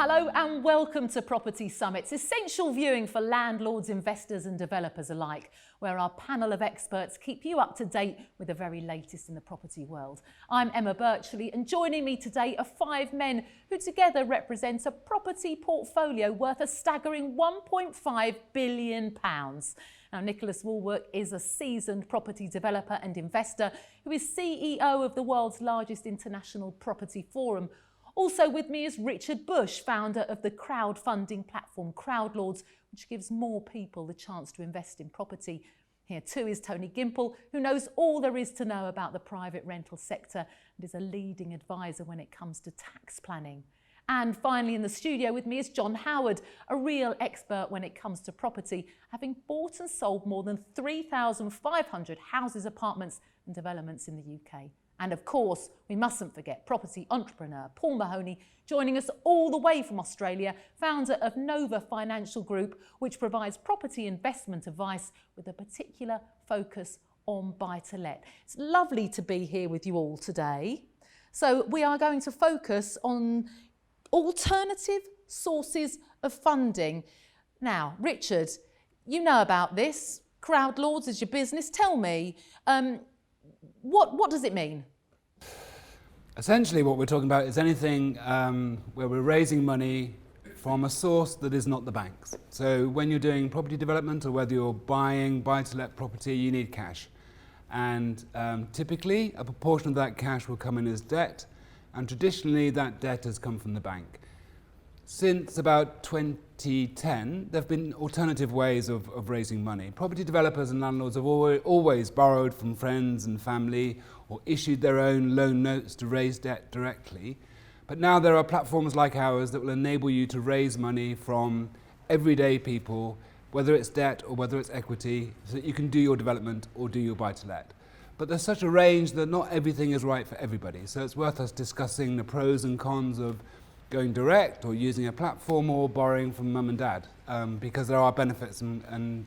Hello and welcome to Property Summit's essential viewing for landlords, investors and developers alike, where our panel of experts keep you up to date with the very latest in the property world. I'm Emma Birchley, and joining me today are 5 men who together represent a property portfolio worth a staggering £1.5 billion. Now, Nicholas Woolwork is a seasoned property developer and investor who is CEO of the world's largest international property forum. Also with me is Richard Bush, founder of the crowdfunding platform Crowdlords, which gives more people the chance to invest in property. Here too is Tony Gimple, who knows all there is to know about the private rental sector and is a leading advisor when it comes to tax planning. And finally in the studio with me is John Howard, a real expert when it comes to property, having bought and sold more than 3,500 houses, apartments and developments in the UK. And of course, we mustn't forget property entrepreneur Paul Mahoney, joining us all the way from Australia, founder of Nova Financial Group, which provides property investment advice with a particular focus on buy-to-let. It's lovely to be here with you all today. So we are going to focus on alternative sources of funding. Now, Richard, you know about this. Crowdlords is your business. Tell me, what does it mean? Essentially what we're talking about is anything where we're raising money from a source that is not the banks. So when you're doing property development or whether you're buying buy-to-let property, you need cash. And typically a proportion of that cash will come in as debt, and traditionally that debt has come from the bank. Since about 2010, there have been alternative ways of raising money. Property developers and landlords have always borrowed from friends and family or issued their own loan notes to raise debt directly. But now there are platforms like ours that will enable you to raise money from everyday people, whether it's debt or whether it's equity, so that you can do your development or do your buy-to-let. But there's such a range that not everything is right for everybody. So it's worth us discussing the pros and cons of going direct or using a platform or borrowing from mum and dad, because there are benefits and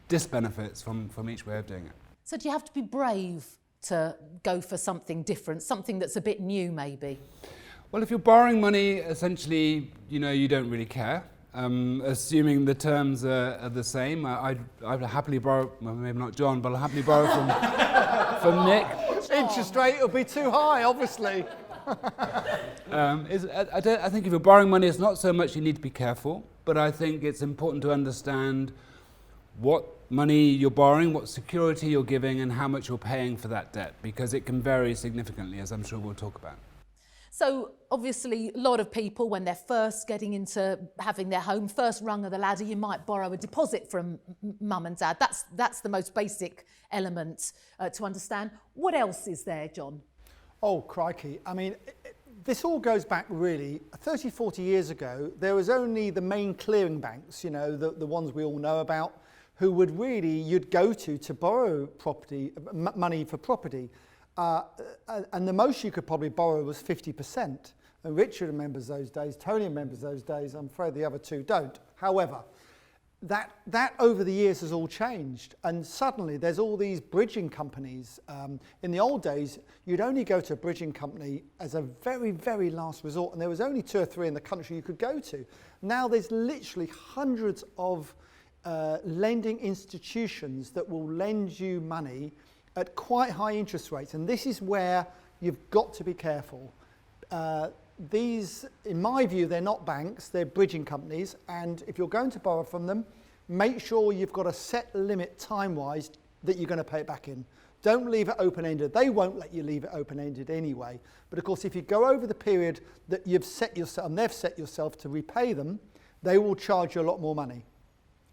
disbenefits from each way of doing it. So do you have to be brave to go for something different, something that's a bit new maybe? Well, if you're borrowing money, essentially, you don't really care. Assuming the terms are the same, I'd happily borrow, well, maybe not John, but I'll happily borrow from Nick. Interest rate will be too high, obviously. I think if you're borrowing money, it's not so much you need to be careful, but I think it's important to understand what money you're borrowing, what security you're giving, and how much you're paying for that debt, because it can vary significantly, as I'm sure we'll talk about. So obviously a lot of people, when they're first getting into having their home, first rung of the ladder, you might borrow a deposit from mum and dad. That's the most basic element to understand. What else is there, John? Oh, crikey. I mean, this all goes back really 30, 40 years ago. There was only the main clearing banks, the ones we all know about, who would really, you'd go to borrow money for property. And the most you could probably borrow was 50%. And Richard remembers those days, Tony remembers those days, I'm afraid the other two don't. However, that over the years has all changed, and suddenly there's all these bridging companies. In the old days, you'd only go to a bridging company as a very, very last resort, and there was only 2 or 3 in the country you could go to. Now there's literally hundreds of lending institutions that will lend you money at quite high interest rates, and this is where you've got to be careful. These, in my view, they're not banks, they're bridging companies, and if you're going to borrow from them, make sure you've got a set limit time-wise that you're going to pay it back in. Don't leave it open-ended. They won't let you leave it open-ended anyway. But of course, if you go over the period that you've set yourself, and they've set yourself to repay them, they will charge you a lot more money,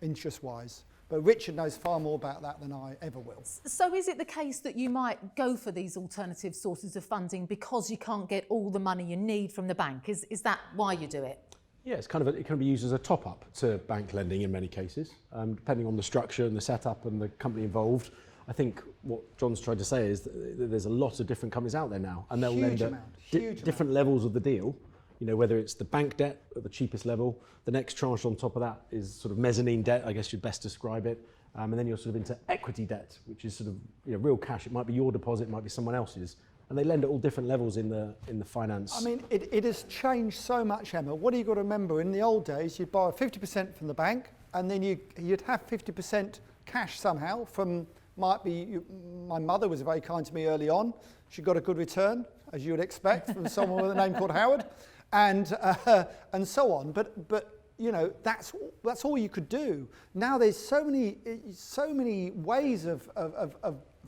interest-wise. But Richard knows far more about that than I ever will. So is it the case that you might go for these alternative sources of funding because you can't get all the money you need from the bank? Is that why you do it? Yeah, it can be used as a top-up to bank lending in many cases, depending on the structure and the setup and the company involved. I think what John's trying to say is that there's a lot of different companies out there now, and they'll lend at different levels of the deal. Whether it's the bank debt at the cheapest level, the next tranche on top of that is sort of mezzanine debt, I guess you'd best describe it. And then you're sort of into equity debt, which is sort of real cash. It might be your deposit, it might be someone else's. and they lend at all different levels in the finance. I mean, it has changed so much, Emma. What do you got to remember? In the old days, you'd borrow 50% from the bank, and then you'd have 50% cash somehow from, my mother was very kind to me early on. She got a good return, as you would expect, from someone with a name called Howard, and so on. But you know, that's all you could do. Now there's so many ways of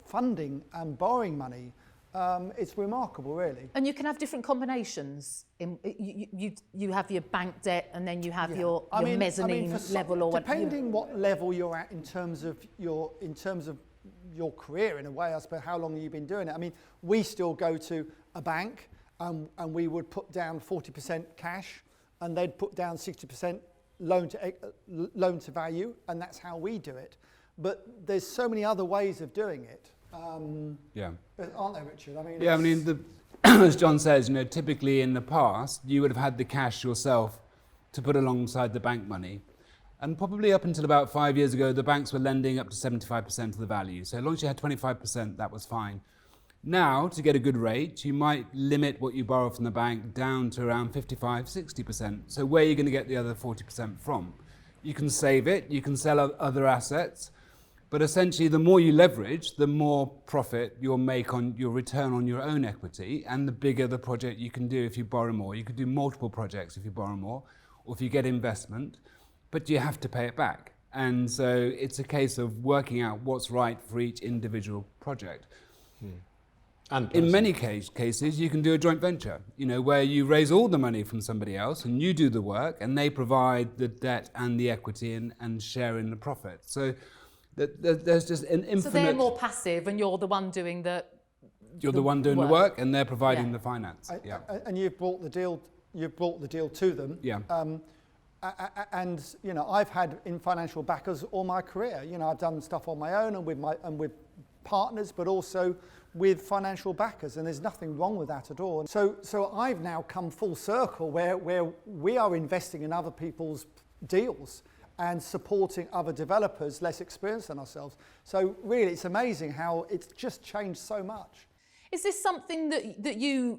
funding and borrowing money. It's remarkable, really. And you can have different combinations. You have your bank debt, and then you have your mezzanine level, or depending what level you're at in terms of your career, in a way, I suppose. How long have you been doing it? I mean, we still go to a bank, and we would put down 40% cash, and they'd put down 60% loan to value, and that's how we do it. But there's so many other ways of doing it. Aren't there, Richard? I mean, yeah, I mean, as John says, you know, typically in the past, you would have had the cash yourself to put alongside the bank money. And probably up until about 5 years ago, the banks were lending up to 75% of the value. So as long as you had 25%, that was fine. Now, to get a good rate, you might limit what you borrow from the bank down to around 55, 60%. So where are you going to get the other 40% from? You can save it, you can sell other assets, but essentially the more you leverage, the more profit you'll make on your return on your own equity, and the bigger the project you can do if you borrow more. You could do multiple projects if you borrow more, or if you get investment, but you have to pay it back. And so it's a case of working out what's right for each individual project. And in many cases, you can do a joint venture, you know, where you raise all the money from somebody else and you do the work, and they provide the debt and the equity and share in the profit. So there's just an infinite... So they're more passive, and you're the one doing the... You're the one doing the work, and they're providing the finance. And you've brought the deal to them. Yeah. And you know, I've had financial backers all my career. You know, I've done stuff on my own and with partners, but also with financial backers, and there's nothing wrong with that at all. And so I've now come full circle where we are investing in other people's deals and supporting other developers less experienced than ourselves. So really, it's amazing how it's just changed so much. Is this something that you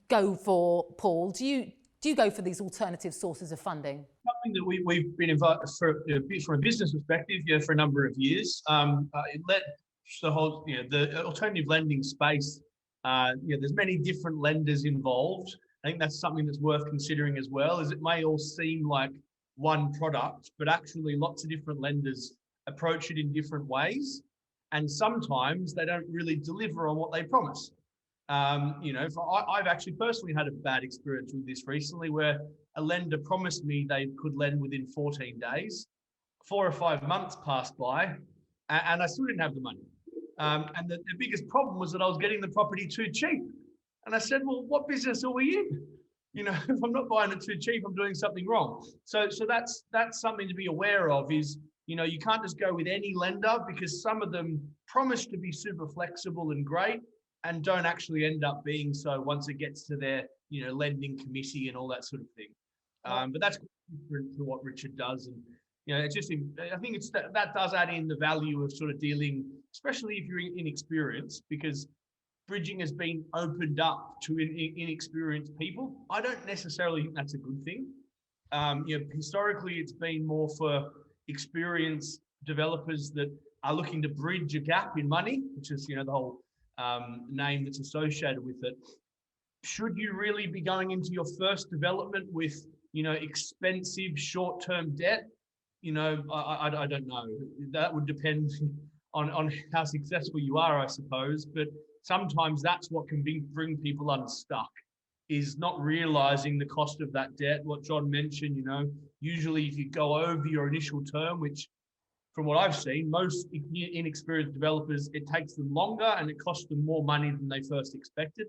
go for, Paul? Do you go for these alternative sources of funding? Something that we've been involved from a business perspective, for a number of years. It led the whole, the alternative lending space. There's many different lenders involved. I think that's something that's worth considering as well. Is it may all seem like one product, but actually lots of different lenders approach it in different ways, and sometimes they don't really deliver on what they promise. I've actually personally had a bad experience with this recently, where a lender promised me they could lend within 14 days. 4 or 5 months passed by, and I still didn't have the money. And the biggest problem was that I was getting the property too cheap. And I said, well, what business are we in? You know, if I'm not buying it too cheap, I'm doing something wrong. So that's something to be aware of. Is, you can't just go with any lender, because some of them promise to be super flexible and great, and don't actually end up being so once it gets to their, lending committee and all that sort of thing. But that's different to what Richard does. And, it's just, I think it's that does add in the value of sort of dealing, especially if you're inexperienced, because bridging has been opened up to inexperienced people. I don't necessarily think that's a good thing. Historically, it's been more for experienced developers that are looking to bridge a gap in money, which is, the whole name that's associated with it. Should you really be going into your first development with, expensive short-term debt? I don't know. That would depend on how successful you are, I suppose. But sometimes that's what can bring people unstuck, is not realizing the cost of that debt. What John mentioned, usually if you go over your initial term, which from what I've seen, most inexperienced developers, it takes them longer and it costs them more money than they first expected.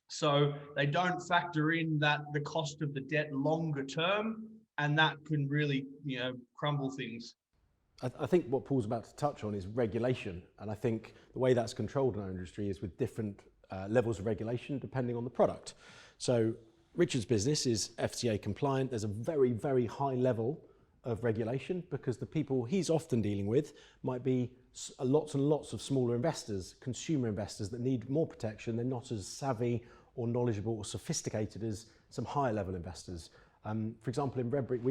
So they don't factor in that the cost of the debt longer term, and that can really, crumble things. I think what Paul's about to touch on is regulation, and I think the way that's controlled in our industry is with different levels of regulation depending on the product. So Richard's business is FCA compliant. There's a very, very high level of regulation, because the people he's often dealing with might be lots and lots of smaller investors, consumer investors that need more protection. They're not as savvy or knowledgeable or sophisticated as some higher level investors. For example, in Redbrick,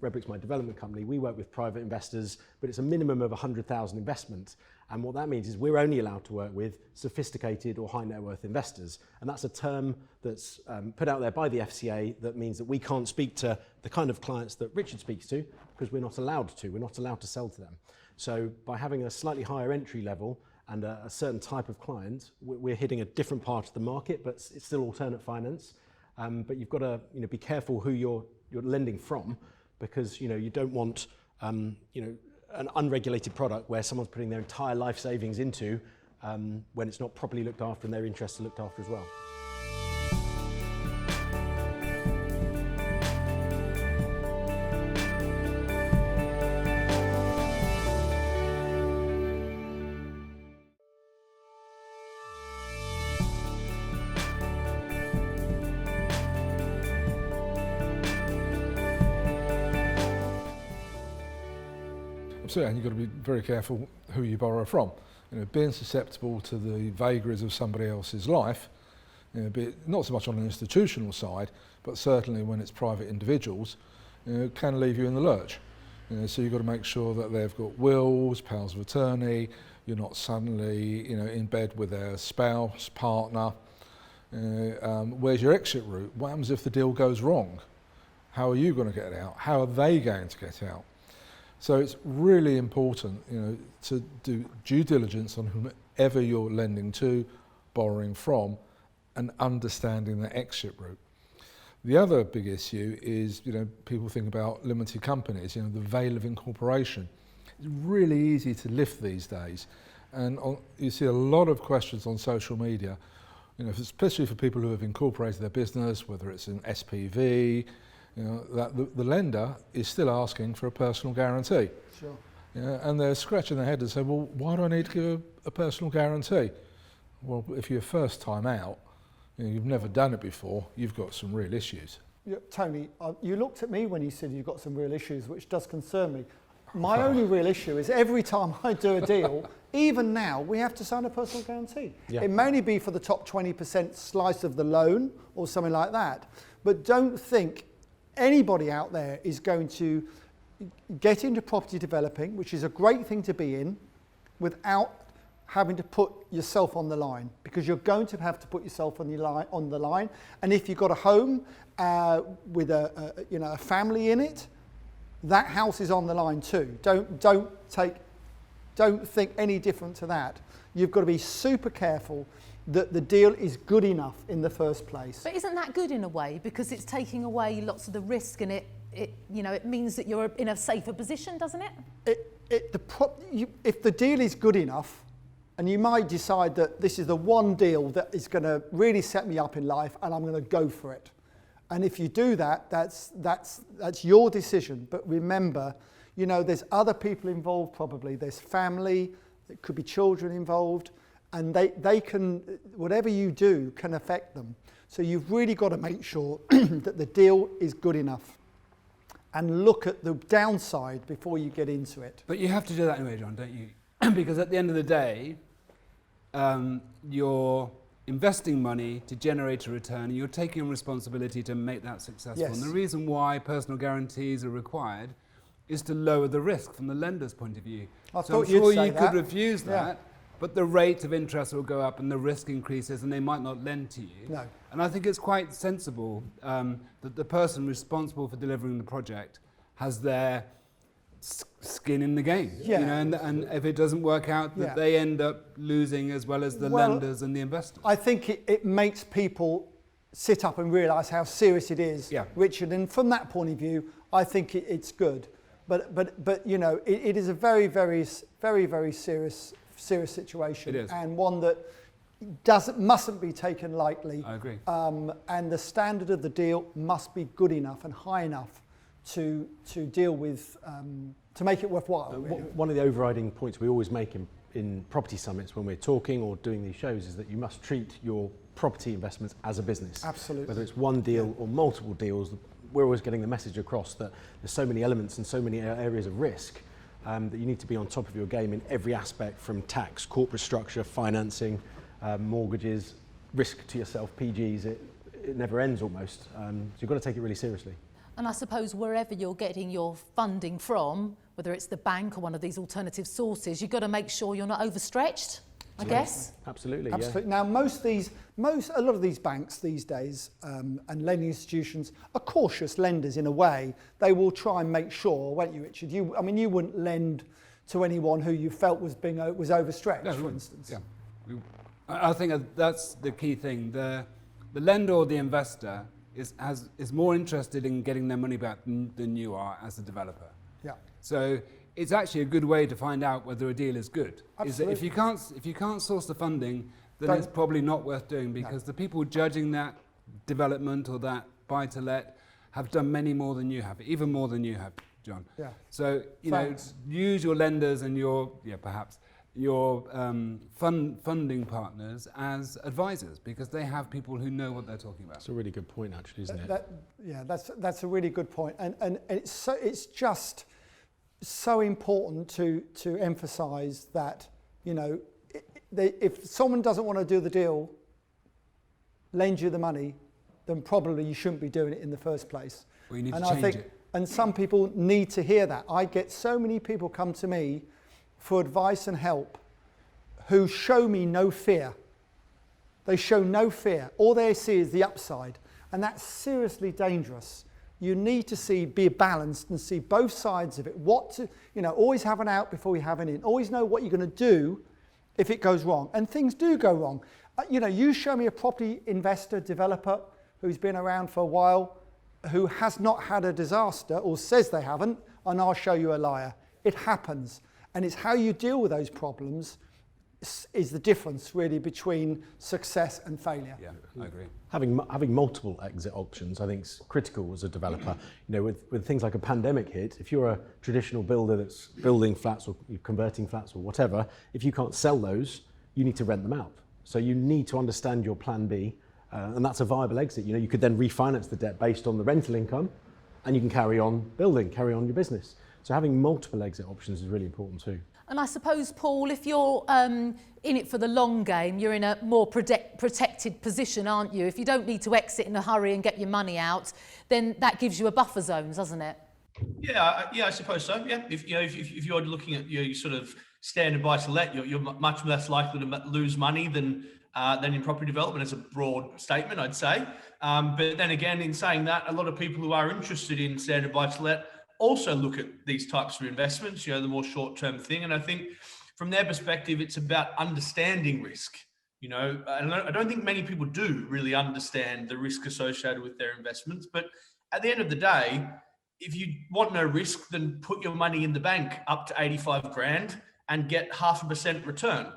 Redbrick's my development company, we work with private investors, but it's a minimum of 100,000 investment. And what that means is we're only allowed to work with sophisticated or high net worth investors. And that's a term that's put out there by the FCA that means that we can't speak to the kind of clients that Richard speaks to, because we're not allowed to. We're not allowed to sell to them. So by having a slightly higher entry level and a certain type of client, we're hitting a different part of the market, but it's still alternate finance. But you've got to be careful who you're lending from, because you don't want an unregulated product where someone's putting their entire life savings into when it's not properly looked after and their interests are looked after as well. And you've got to be very careful who you borrow from. Being susceptible to the vagaries of somebody else's life, be it not so much on an institutional side, but certainly when it's private individuals, can leave you in the lurch. So you've got to make sure that they've got wills, powers of attorney. You're not suddenly, in bed with their spouse, partner. Where's your exit route? What happens if the deal goes wrong? How are you going to get out? How are they going to get out? So it's really important, to do due diligence on whomever you're lending to, borrowing from, and understanding the exit route. The other big issue is, people think about limited companies, the veil of incorporation. It's really easy to lift these days, and you see a lot of questions on social media, especially for people who have incorporated their business, whether it's an SPV. That the lender is still asking for a personal guarantee. Sure. And they're scratching their head and saying, well, why do I need to give a personal guarantee? Well, if you're first time out, you've never done it before, you've got some real issues. Yeah, Tony, you looked at me when you said you've got some real issues, which does concern me. My only real issue is every time I do a deal, even now, we have to sign a personal guarantee. Yeah. It may only be for the top 20% slice of the loan or something like that, but don't think anybody out there is going to get into property developing, which is a great thing to be in, without having to put yourself on the line, because you're going to have to put yourself on the line. And if you've got a home with a family in it, that house is on the line too. Don't think any different to that. You've got to be super careful that the deal is good enough in the first place. But isn't that good in a way, because it's taking away lots of the risk, and it means that you're in a safer position, doesn't it? If the deal is good enough, and you might decide that this is the one deal that is going to really set me up in life, and I'm going to go for it. And if you do that, that's your decision. But remember, there's other people involved probably. There's family, there could be children involved. And they can, whatever you do can affect them. So you've really got to make sure that the deal is good enough, and look at the downside before you get into it. But you have to do that anyway, John, don't you? Because at the end of the day, you're investing money to generate a return, and you're taking responsibility to make that successful. Yes. And the reason why personal guarantees are required is to lower the risk from the lender's point of view. I'm sure you could refuse that. Yeah. But the rate of interest will go up and the risk increases, and they might not lend to you. No. And I think it's quite sensible that the person responsible for delivering the project has their skin in the game. Yeah. And if it doesn't work out, that they end up losing as well as the lenders and the investors. I think it makes people sit up and realise how serious it is, Richard. And from that point of view, I think it's good. But it is a very, very, very, very serious situation. It is. And one that mustn't be taken lightly. I agree. And the standard of the deal must be good enough and high enough to deal with, to make it worthwhile. Really. One of the overriding points we always make in property summits when we're talking or doing these shows is that you must treat your property investments as a business. Absolutely. Whether it's one deal or multiple deals, we're always getting the message across that there's so many elements and so many areas of risk that you need to be on top of your game in every aspect, from tax, corporate structure, financing, mortgages, risk to yourself, PGs. It never ends almost. So you've got to take it really seriously. And I suppose wherever you're getting your funding from, whether it's the bank or one of these alternative sources, you've got to make sure you're not overstretched, I guess. Absolutely. Absolutely. Now, a lot of these banks these days and lending institutions are cautious lenders in a way. They will try and make sure, won't you, Richard? You wouldn't lend to anyone who you felt was overstretched, for instance. Yeah. I think that's the key thing. The lender or the investor is more interested in getting their money back than you are as a developer. Yeah. So it's actually a good way to find out whether a deal is good. Absolutely. Is that if you can't source the funding, then it's probably not worth doing, because the people judging that development or that buy to let have done many more than you have, even more than you have, John. Yeah. So use your lenders and your funding partners as advisors, because they have people who know what they're talking about. That's a really good point, actually, isn't it? That's a really good point, and it's just so important to emphasise that, you know, if someone doesn't want to do the deal, lend you the money, then probably you shouldn't be doing it in the first place. Well, you need to change it. And some people need to hear that. I get so many people come to me for advice and help who show me no fear. They show no fear. All they see is the upside, and that's seriously dangerous. You need to be balanced and see both sides of it. Always have an out before you have an in. Always know what you're going to do if it goes wrong. And things do go wrong. You show me a property investor, developer who's been around for a while, who has not had a disaster or says they haven't, and I'll show you a liar. It happens. And it's how you deal with those problems is the difference really between success and failure. Yeah, I agree. Having multiple exit options, I think, is critical as a developer. With things like a pandemic hit, if you're a traditional builder that's building flats or converting flats or whatever, if you can't sell those, you need to rent them out. So you need to understand your plan B, and that's a viable exit. You could then refinance the debt based on the rental income, and you can carry on building, carry on your business. So having multiple exit options is really important too. And I suppose, Paul, if you're in it for the long game, you're in a more protected position, aren't you? If you don't need to exit in a hurry and get your money out, then that gives you a buffer zone, doesn't it? Yeah, I suppose so. Yeah, if you're looking at your sort of standard buy to let, you're much less likely to lose money than in property development. As a broad statement, I'd say. But then again, in saying that, a lot of people who are interested in standard buy to let also look at these types of investments, the more short-term thing. And I think from their perspective, it's about understanding risk. And I don't think many people do really understand the risk associated with their investments. But at the end of the day, if you want no risk, then put your money in the bank up to 85 grand and get 0.5% return.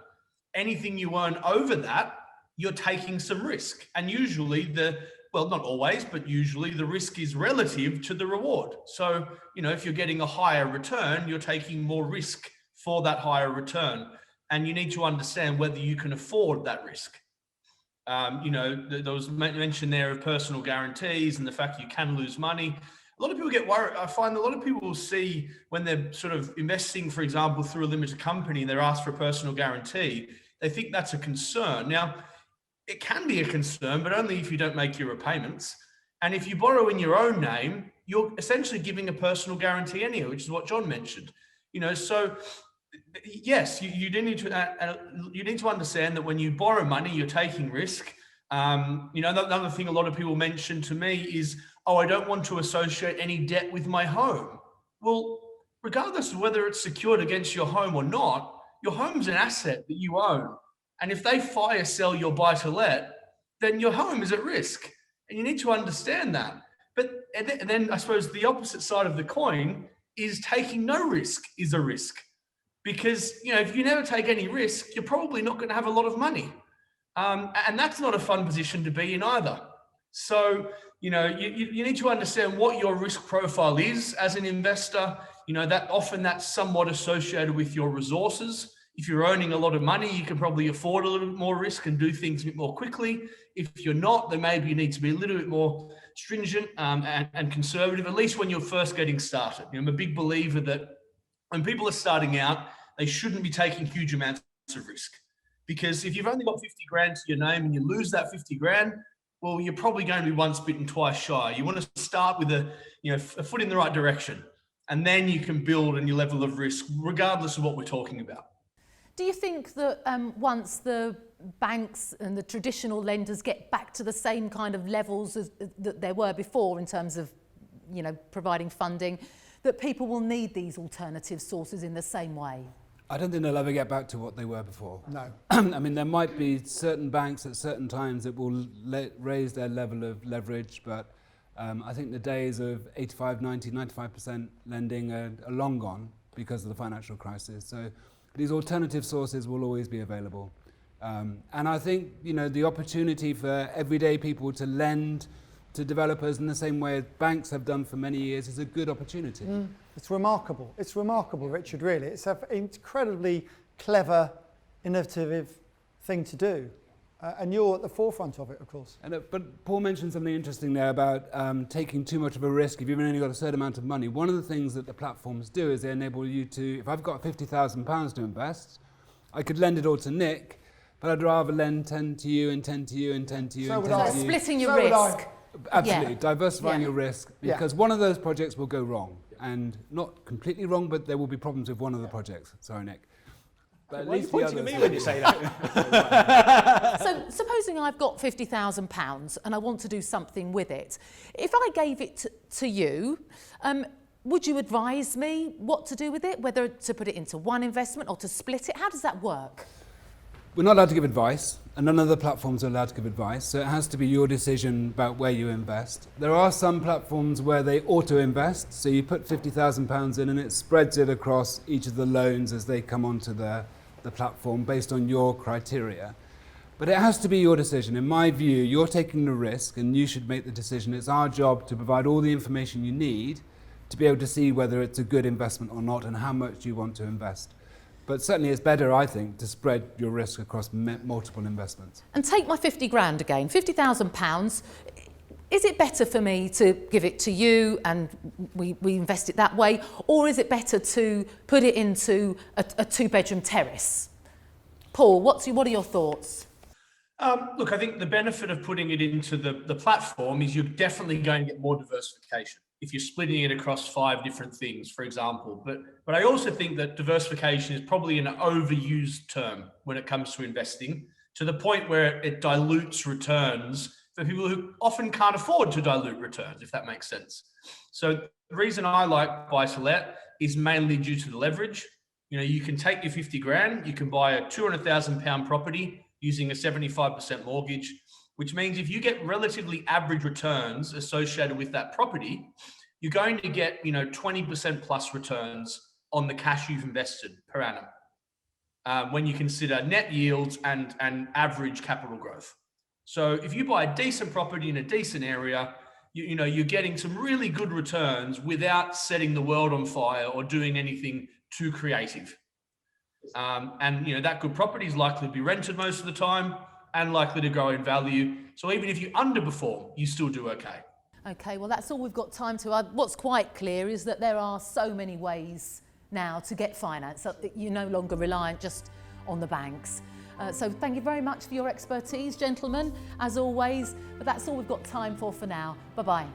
Anything you earn over that, you're taking some risk. And usually not always, but usually the risk is relative to the reward. So, if you're getting a higher return, you're taking more risk for that higher return. And you need to understand whether you can afford that risk. There was mention there of personal guarantees and the fact you can lose money. A lot of people get worried. I find a lot of people will see when they're sort of investing, for example, through a limited company, and they're asked for a personal guarantee, they think that's a concern. Now, it can be a concern, but only if you don't make your repayments. And if you borrow in your own name, you're essentially giving a personal guarantee anyway, which is what John mentioned. So yes, you do need to understand that when you borrow money, you're taking risk. Another thing a lot of people mention to me is, I don't want to associate any debt with my home. Well, regardless of whether it's secured against your home or not, your home's an asset that you own. And if they fire sell your buy-to-let, then your home is at risk. And you need to understand that. And then I suppose the opposite side of the coin is taking no risk is a risk. Because, if you never take any risk, you're probably not going to have a lot of money. And that's not a fun position to be in either. So, you need to understand what your risk profile is as an investor. That's somewhat associated with your resources. If you're earning a lot of money, you can probably afford a little bit more risk and do things a bit more quickly. If you're not, then maybe you need to be a little bit more stringent and conservative, at least when you're first getting started. I'm a big believer that when people are starting out, they shouldn't be taking huge amounts of risk. Because if you've only got 50 grand to your name and you lose that 50 grand, well, you're probably going to be once bitten, twice shy. You want to start with a foot in the right direction, and then you can build on your level of risk, regardless of what we're talking about. Do you think that once the banks and the traditional lenders get back to the same kind of levels as that there were before in terms of, providing funding, that people will need these alternative sources in the same way? I don't think they'll ever get back to what they were before. No. I mean, there might be certain banks at certain times that will raise their level of leverage, but I think the days of 85, 90, 95% lending are long gone because of the financial crisis. So these alternative sources will always be available. And I think, the opportunity for everyday people to lend to developers in the same way banks have done for many years is a good opportunity. It's remarkable. It's remarkable, Richard, really. It's an incredibly clever, innovative thing to do. And you're at the forefront of it, of course. But Paul mentioned something interesting there about taking too much of a risk if you've only got a certain amount of money. One of the things that the platforms do is they enable you to, if I've got £50,000 to invest, I could lend it all to Nick, but I'd rather lend 10 to you and 10 to you and 10 to you and 10 to you. Splitting your risk. Absolutely, diversifying your risk, because one of those projects will go wrong, and not completely wrong, but there will be problems with one of the projects. Sorry, Nick. But at least Why are you pointing at me when you say that? So supposing I've got £50,000 and I want to do something with it. If I gave it to you, would you advise me what to do with it? Whether to put it into one investment or to split it? How does that work? We're not allowed to give advice, and none of the platforms are allowed to give advice, so it has to be your decision about where you invest. There are some platforms where they auto-invest, so you put £50,000 in and it spreads it across each of the loans as they come onto the platform based on your criteria. But it has to be your decision. In my view, you're taking the risk and you should make the decision. It's our job to provide all the information you need to be able to see whether it's a good investment or not and how much you want to invest. But certainly it's better, I think, to spread your risk across multiple investments. And take my 50 grand again, £50,000. Is it better for me to give it to you and we invest it that way? Or is it better to put it into a two-bedroom terrace? Paul, what are your thoughts? Look, I think the benefit of putting it into the platform is you're definitely going to get more diversification if you're splitting it across 5 different things, for example. But I also think that diversification is probably an overused term when it comes to investing, to the point where it dilutes returns for people who often can't afford to dilute returns, if that makes sense. So the reason I like buy-to-let is mainly due to the leverage. You can take your 50 grand, you can buy a £200,000 property using a 75% mortgage, which means if you get relatively average returns associated with that property, you're going to get 20% plus returns on the cash you've invested per annum when you consider net yields and average capital growth. So if you buy a decent property in a decent area, you're getting some really good returns without setting the world on fire or doing anything too creative. And that good property is likely to be rented most of the time and likely to grow in value. So even if you underperform, you still do okay. Okay, well, that's all we've got time to. What's quite clear is that there are so many ways now to get finance, that you're no longer reliant just on the banks. So thank you very much for your expertise, gentlemen, as always. But that's all we've got time for now. Bye-bye.